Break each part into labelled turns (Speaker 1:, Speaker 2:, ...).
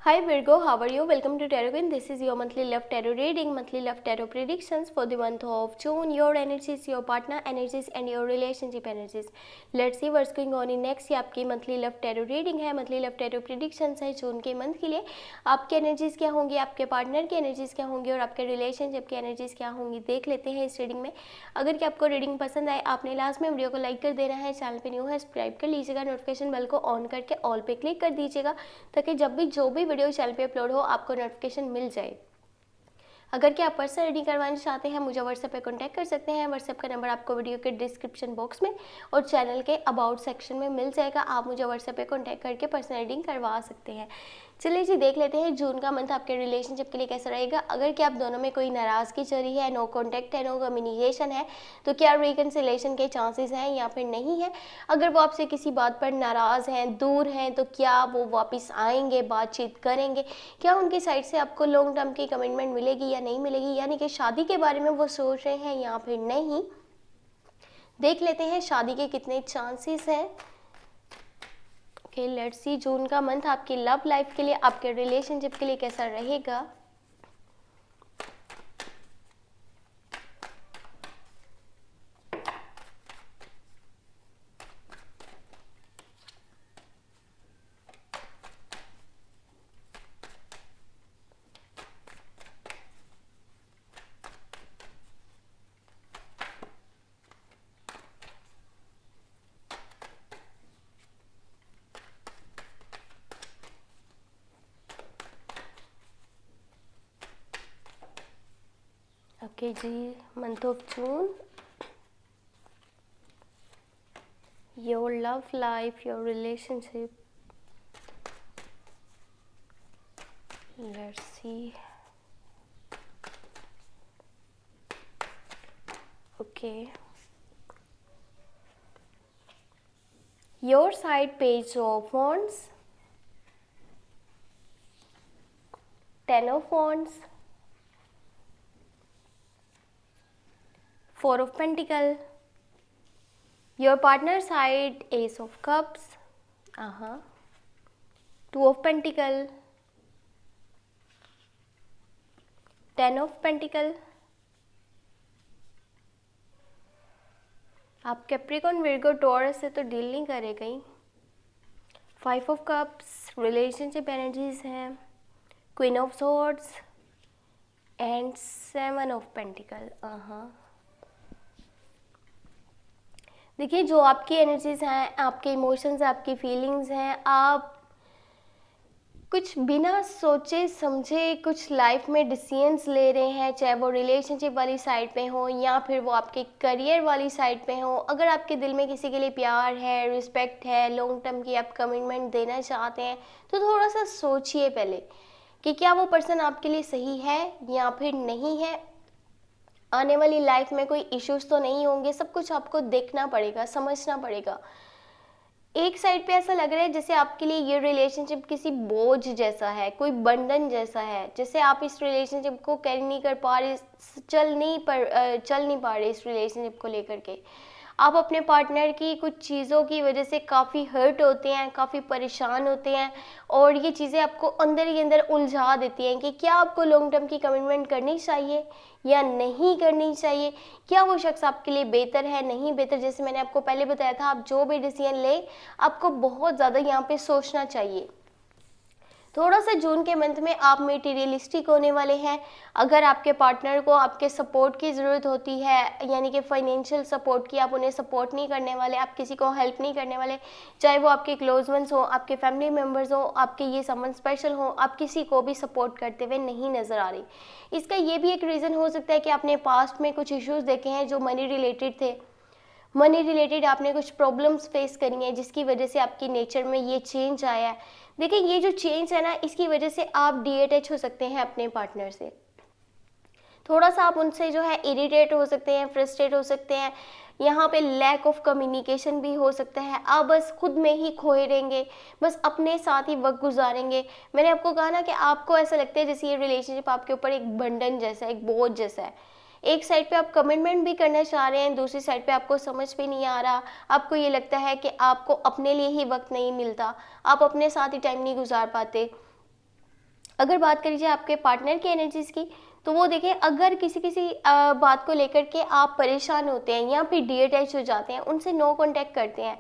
Speaker 1: Hi Virgo, how are you? Welcome to Tarot Queen. This is your monthly love tarot reading, monthly love tarot predictions for the month of June. Your energies, your partner energies and your relationship energies. Let's see what's going on in next. ये आपकी monthly love tarot reading है, monthly love tarot predictions है जून के month के लिए। आपकी energies क्या होंगी, आपके पार्टनर की एनर्जीज क्या होंगी और आपके रिलेशनशिप की एनर्जीज क्या होंगी, देख लेते हैं इस रीडिंग में। अगर कि आपको रीडिंग पसंद आए, आपने लास्ट में वीडियो को लाइक कर देना है, चैनल पे न्यू है सब्सक्राइब कर लीजिएगा, नोटिफिकेशन बेल को ऑन करके ऑल पे क्लिक कर दीजिएगा ताकि जब भी जो भी वीडियो चैनल पे अपलोड हो आपको नोटिफिकेशन मिल जाए। अगर कि आप पर्सनल रीडिंग करवाना चाहते हैं मुझे व्हाट्सएप पे कांटेक्ट कर सकते हैं। व्हाट्सएप का नंबर आपको वीडियो के डिस्क्रिप्शन बॉक्स में और चैनल के अबाउट सेक्शन में मिल जाएगा। आप मुझे व्हाट्सएप पे कांटेक्ट करके पर्सनल रीडिंग करवा सकते हैं। चलिए जी, देख लेते हैं जून का मंथ आपके रिलेशनशिप के लिए कैसा रहेगा। अगर कि आप दोनों में कोई नाराज़गी चल रही है, नो कॉन्टैक्ट है, नो कम्युनिकेशन है, तो क्या रिकन्सिलेशन के चांसेस हैं या फिर नहीं है। अगर वो आपसे किसी बात पर नाराज़ हैं, दूर हैं, तो क्या वो वापस आएंगे, बातचीत करेंगे, क्या उनकी साइड से आपको लॉन्ग टर्म की कमिटमेंट मिलेगी या नहीं मिलेगी, यानी कि शादी के बारे में वो सोच रहे हैं या फिर नहीं। देख लेते हैं शादी के कितने चांसेस हैं। ओके, लेट्स सी जून का मंथ आपकी लव लाइफ के लिए, आपके रिलेशनशिप के लिए कैसा रहेगा। ओके जी, month of June, your love life, your relationship, let's see. Okay, your side page of wands, 10 of wands, 4 of pentacle, your partner side ace of cups, 2 of pentacle, 10 of pentacle। आप Capricorn, Virgo, taurus से तो deal नहीं करे कहीं। 5 of cups, relationship energies हैं, queen of swords and 7 of pentacle। देखिए, जो आपकी एनर्जीज हैं, आपके इमोशंस, आपकी फीलिंग्स हैं, आप कुछ बिना सोचे समझे कुछ लाइफ में डिसीजंस ले रहे हैं, चाहे वो रिलेशनशिप वाली साइड पे हो या फिर वो आपके करियर वाली साइड पे हो। अगर आपके दिल में किसी के लिए प्यार है, रिस्पेक्ट है, लॉन्ग टर्म की आप कमिटमेंट देना चाहते हैं, तो थोड़ा सा सोचिए पहले कि क्या वो पर्सन आपके लिए सही है या फिर नहीं है। आने वाली लाइफ में कोई इश्यूज तो नहीं होंगे, सब कुछ आपको देखना पड़ेगा, समझना पड़ेगा। एक साइड पे ऐसा लग रहा है जैसे आपके लिए ये रिलेशनशिप किसी बोझ जैसा है, कोई बंधन जैसा है, जैसे आप इस रिलेशनशिप को कैरी नहीं कर पा रहे, चल नहीं पा रहे इस रिलेशनशिप को लेकर के। आप अपने पार्टनर की कुछ चीज़ों की वजह से काफ़ी हर्ट होते हैं, काफ़ी परेशान होते हैं और ये चीज़ें आपको अंदर ही अंदर उलझा देती हैं कि क्या आपको लॉन्ग टर्म की कमिटमेंट करनी चाहिए या नहीं करनी चाहिए, क्या वो शख्स आपके लिए बेहतर है, नहीं बेहतर। जैसे मैंने आपको पहले बताया था, आप जो भी डिसीजन ले आपको बहुत ज़्यादा यहाँ पे सोचना चाहिए। थोड़ा सा जून के मंथ में आप मटेरियलिस्टिक होने वाले हैं। अगर आपके पार्टनर को आपके सपोर्ट की ज़रूरत होती है, यानी कि फाइनेंशियल सपोर्ट की, आप उन्हें सपोर्ट नहीं करने वाले, आप किसी को हेल्प नहीं करने वाले, चाहे वो आपके क्लोज वंस हो, आपके फैमिली मेम्बर्स हो, आपके ये समवन स्पेशल हो, आप किसी को भी सपोर्ट करते हुए नहीं नज़र आ रही। इसका ये भी एक रीज़न हो सकता है कि आपने पास्ट में कुछ इश्यूज़ देखे हैं जो मनी रिलेटेड थे। मनी रिलेटेड आपने कुछ प्रॉब्लम्स फेस करी हैं जिसकी वजह से आपकी नेचर में ये चेंज आया है। देखिए, ये जो चेंज है ना, इसकी वजह से आप डीअटैच हो सकते हैं अपने पार्टनर से। थोड़ा सा आप उनसे जो है इरिटेट हो सकते हैं, फ्रस्ट्रेट हो सकते हैं। यहाँ पे लैक ऑफ कम्युनिकेशन भी हो सकता है। आप बस खुद में ही खोए रहेंगे, बस अपने साथ ही वक्त गुजारेंगे। मैंने आपको कहा ना कि आपको ऐसा लगता है जैसे ये रिलेशनशिप आपके ऊपर एक बंधन जैसा, एक बोझ जैसा है। एक साइड पे आप कमिटमेंट भी करना चाह रहे हैं, दूसरी साइड पे आपको समझ भी नहीं आ रहा। आपको ये लगता है कि आपको अपने लिए ही वक्त नहीं मिलता, आप अपने साथ ही टाइम नहीं गुजार पाते। अगर बात करी जाए आपके पार्टनर की एनर्जीज़ की, तो वो देखिए अगर किसी किसी बात को लेकर के आप परेशान होते हैं या फिर डीअटैच हो जाते हैं, उनसे नो कांटेक्ट करते हैं,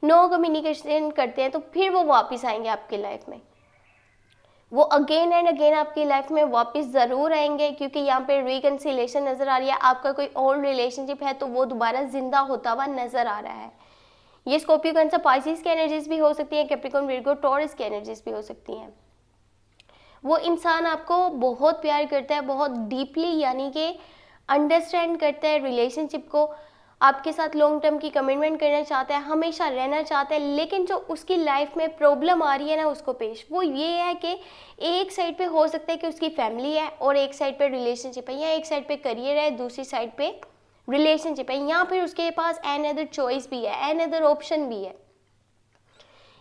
Speaker 1: नो कम्युनिकेशन करते हैं, तो फिर वो वापस आएंगे आपकी लाइफ में। वो अगेन एंड अगेन आपकी लाइफ में वापस ज़रूर आएंगे, क्योंकि यहाँ पे रिकन्सिलेशन नज़र आ रही है। आपका कोई ओल्ड रिलेशनशिप है तो वो दोबारा जिंदा होता हुआ नज़र आ रहा है। ये स्कॉर्पियो, कैंसर, पाइसेस की एनर्जीज भी हो सकती है, कैप्रिकॉर्न, विर्गो, टॉरस की एनर्जीज भी हो सकती हैं। वो इंसान आपको बहुत प्यार करता है, बहुत डीपली, यानी कि अंडरस्टैंड करता है रिलेशनशिप को, आपके साथ लॉन्ग टर्म की कमिटमेंट करना चाहता है, हमेशा रहना चाहता है। लेकिन जो उसकी लाइफ में प्रॉब्लम आ रही है ना उसको पेश, वो ये है कि एक साइड पे हो सकता है कि उसकी फैमिली है और एक साइड पे रिलेशनशिप है, या एक साइड पे करियर है, दूसरी साइड पे रिलेशनशिप है, या फिर उसके पास एन अदर चॉइस भी है, एन अदर ऑप्शन भी है।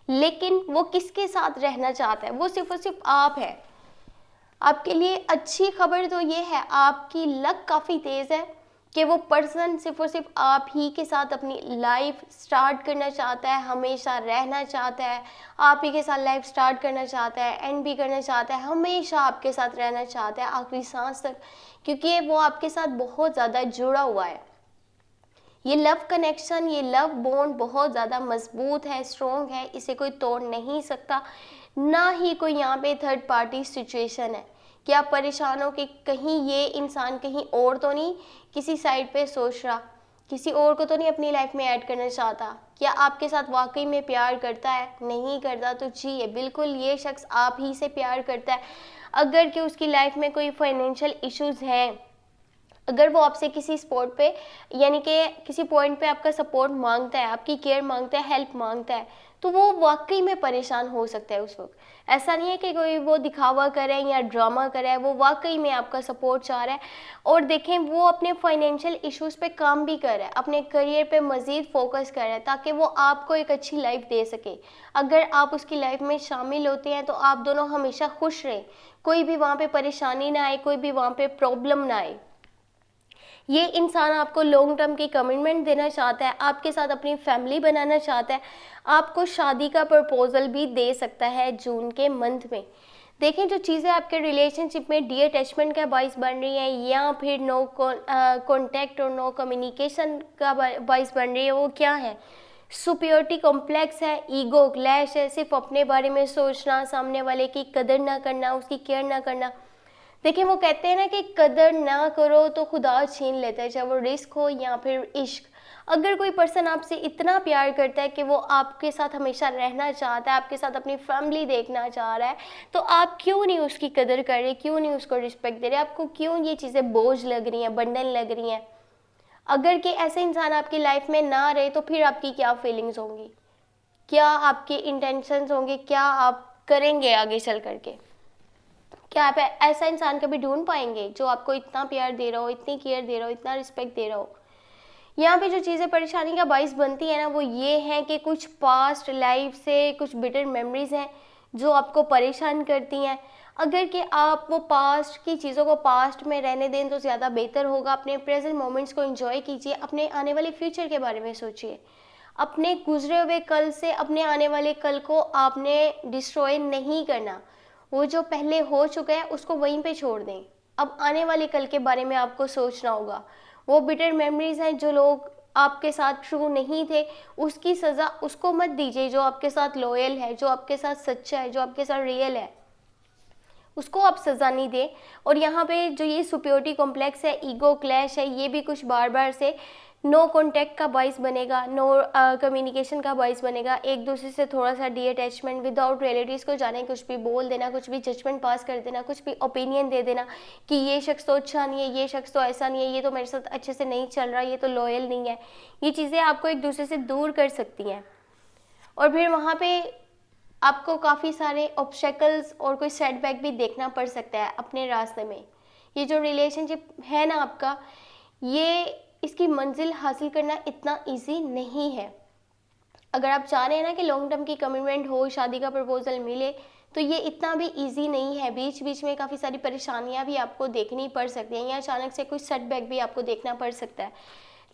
Speaker 1: लेकिन वो किसके साथ रहना चाहता है, वो सिर्फ और सिर्फ आप है। आपके लिए अच्छी खबर तो ये है, आपकी लक काफ़ी तेज़ है कि वो पर्सन सिर्फ और सिर्फ आप ही के साथ अपनी लाइफ स्टार्ट करना चाहता है, हमेशा रहना चाहता है, आप ही के साथ लाइफ स्टार्ट करना चाहता है, एंड भी करना चाहता है, हमेशा आपके साथ रहना चाहता है आखिरी सांस तक, क्योंकि वो आपके साथ बहुत ज़्यादा जुड़ा हुआ है। ये लव कनेक्शन, ये लव बॉन्ड बहुत ज़्यादा मजबूत है, स्ट्रॉन्ग है, इसे कोई तोड़ नहीं सकता। ना ही कोई यहाँ पे थर्ड पार्टी सिचुएशन है कि आप परेशान हो कि कहीं ये इंसान कहीं और तो नहीं किसी साइड पे सोच रहा, किसी और को तो नहीं अपनी लाइफ में ऐड करना चाहता, क्या आपके साथ वाकई में प्यार करता है, नहीं करता तो जी है, बिल्कुल ये शख्स आप ही से प्यार करता है। अगर कि उसकी लाइफ में कोई फाइनेंशियल इश्यूज हैं, अगर वो आपसे किसी स्पॉट पे, यानी कि किसी पॉइंट पे आपका सपोर्ट मांगता है, आपकी केयर मांगता है, हेल्प मांगता है, तो वो वाकई में परेशान हो सकता है उस वक्त। ऐसा नहीं है कि कोई वो दिखावा करे या ड्रामा करे, वो वाकई में आपका सपोर्ट चाह रहा है। और देखें वो अपने फाइनेंशियल इश्यूज़ पे काम भी कर रहा है, अपने करियर पे मज़ीद फोकस कर रहा है ताकि वो आपको एक अच्छी लाइफ दे सके। अगर आप उसकी लाइफ में शामिल होते हैं तो आप दोनों हमेशा खुश रहें, कोई भी वहाँ पे परेशानी ना आए, कोई भी वहाँ पे प्रॉब्लम ना आए। ये इंसान आपको लॉन्ग टर्म की कमिटमेंट देना चाहता है, आपके साथ अपनी फैमिली बनाना चाहता है, आपको शादी का प्रपोजल भी दे सकता है जून के मंथ में। देखें जो चीज़ें आपके रिलेशनशिप में डी अटैचमेंट का बाइस बन रही हैं, या फिर नो कॉन्टैक्ट और नो कम्युनिकेशन का बाइस बन रही है, वो क्या है? सुपियोरिटी कॉम्प्लेक्स है, ईगो क्लैश है, सिर्फ अपने बारे में सोचना, सामने वाले की कदर ना करना, उसकी केयर ना करना। देखिए वो कहते हैं ना कि कदर ना करो तो खुदा छीन लेता है, चाहे वो रिस्क हो या फिर इश्क। अगर कोई पर्सन आपसे इतना प्यार करता है कि वो आपके साथ हमेशा रहना चाहता है, आपके साथ अपनी फैमिली देखना चाह रहा है, तो आप क्यों नहीं उसकी कदर कर रहे, क्यों नहीं उसको रिस्पेक्ट दे रहे, आपको क्यों ये चीज़ें बोझ लग रही हैं, बंडन लग रही हैं? अगर कि ऐसे इंसान आपकी लाइफ में ना रहे तो फिर आपकी क्या फीलिंग्स होंगी, क्या आपके इंटेंशंस होंगे, क्या आप करेंगे आगे चल करके? क्या आप ऐसा इंसान कभी ढूंढ पाएंगे जो आपको इतना प्यार दे रहा हो, इतनी केयर दे रहा हो, इतना रिस्पेक्ट दे रहा हो? यहाँ पे जो चीज़ें परेशानी का बाइस बनती है ना, वो ये है कि कुछ पास्ट लाइफ से कुछ बिटर मेमोरीज हैं जो आपको परेशान करती हैं। अगर कि आप वो पास्ट की चीज़ों को पास्ट में रहने दें तो ज़्यादा बेहतर होगा। अपने प्रेजेंट मोमेंट्स को एंजॉय कीजिए, अपने आने वाले फ्यूचर के बारे में सोचिए। अपने गुजरे हुए कल से अपने आने वाले कल को आपने डिस्ट्रॉय नहीं करना। वो जो पहले हो चुका है उसको वहीं पे छोड़ दें। अब आने वाले कल के बारे में आपको सोचना होगा। वो बिटर मेमोरीज हैं, जो लोग आपके साथ ट्रू नहीं थे उसकी सज़ा उसको मत दीजिए जो आपके साथ लॉयल है, जो आपके साथ सच्चा है, जो आपके साथ रियल है, उसको आप सज़ा नहीं दें। और यहाँ पे जो ये सुपियोरिटी कॉम्प्लेक्स है, ईगो क्लैश है, ये भी कुछ बार बार से नो कॉन्टैक्ट का बाइस बनेगा, नो कम्युनिकेशन का बाइस बनेगा, एक दूसरे से थोड़ा सा डी अटैचमेंट, विदाउट रियलिटीज़ को जाने कुछ भी बोल देना, कुछ भी जजमेंट पास कर देना, कुछ भी ओपिनियन दे देना कि ये शख्स तो अच्छा नहीं है, ये शख्स तो ऐसा नहीं है, ये तो मेरे साथ अच्छे से नहीं चल रहा, ये तो लॉयल नहीं है। ये चीज़ें आपको एक दूसरे से दूर कर सकती हैं और फिर वहाँ पे आपको काफ़ी सारे ऑब्स्टेकल्स और कोई सेटबैक भी देखना पड़ सकता है अपने रास्ते में। ये जो रिलेशनशिप है ना आपका, ये इसकी मंजिल हासिल करना इतना इजी नहीं है। अगर आप चाह रहे हैं ना कि लॉन्ग टर्म की कमिटमेंट हो, शादी का प्रपोजल मिले, तो ये इतना भी इजी नहीं है। बीच बीच में काफ़ी सारी परेशानियां भी आपको देखनी पड़ सकती हैं या अचानक से कोई सेटबैक भी आपको देखना पड़ सकता है।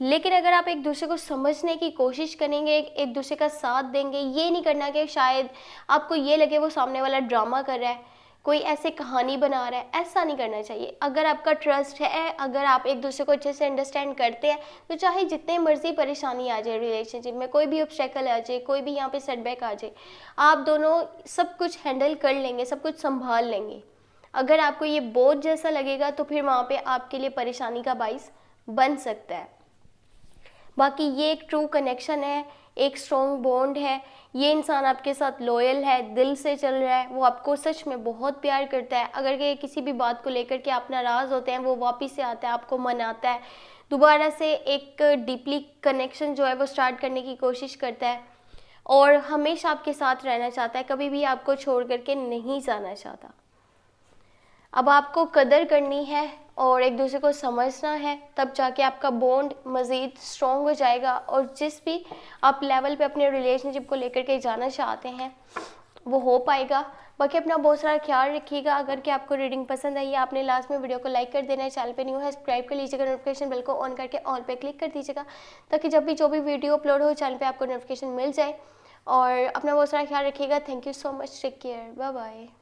Speaker 1: लेकिन अगर आप एक दूसरे को समझने की कोशिश करेंगे, एक दूसरे का साथ देंगे, ये नहीं करना कि शायद आपको ये लगे वो सामने वाला ड्रामा कर रहा है, कोई ऐसे कहानी बना रहा है, ऐसा नहीं करना चाहिए। अगर आपका ट्रस्ट है, अगर आप एक दूसरे को अच्छे से अंडरस्टैंड करते हैं, तो चाहे जितने मर्जी परेशानी आ जाए रिलेशनशिप में, कोई भी ऑब्स्टेकल आ जाए, कोई भी यहाँ पे सेटबैक आ जाए, आप दोनों सब कुछ हैंडल कर लेंगे, सब कुछ संभाल लेंगे। अगर आपको ये बोझ जैसा लगेगा तो फिर वहाँ पे आपके लिए परेशानी का बाइस बन सकता है। बाकी ये एक ट्रू कनेक्शन है, एक स्ट्रॉन्ग बॉन्ड है। ये इंसान आपके साथ लॉयल है, दिल से चल रहा है, वो आपको सच में बहुत प्यार करता है। अगर ये किसी भी बात को लेकर के आप नाराज़ होते हैं, वो वापस से आता है, आपको मनाता है, दोबारा से एक डीपली कनेक्शन जो है वो स्टार्ट करने की कोशिश करता है और हमेशा आपके साथ रहना चाहता है, कभी भी आपको छोड़ करके नहीं जाना चाहता। अब आपको कदर करनी है और एक दूसरे को समझना है, तब जाके आपका बॉन्ड मज़ीद स्ट्रॉन्ग हो जाएगा और जिस भी आप लेवल पे अपने रिलेशनशिप को लेकर के जाना चाहते हैं वो हो पाएगा। बाकी अपना बहुत सारा ख्याल रखिएगा। अगर कि आपको रीडिंग पसंद आई है, आपने लास्ट में वीडियो को लाइक कर देना है, चैनल पे न्यू है सब्सक्राइब कर लीजिएगा, नोटिफिकेशन बेल को ऑन करके ऑल पे क्लिक कर दीजिएगा ताकि जब भी जो भी वीडियो अपलोड हो चैनल पर आपको नोटिफिकेशन मिल जाए। और अपना बहुत सारा ख्याल रखिएगा। Thank you so much, take care, bye bye.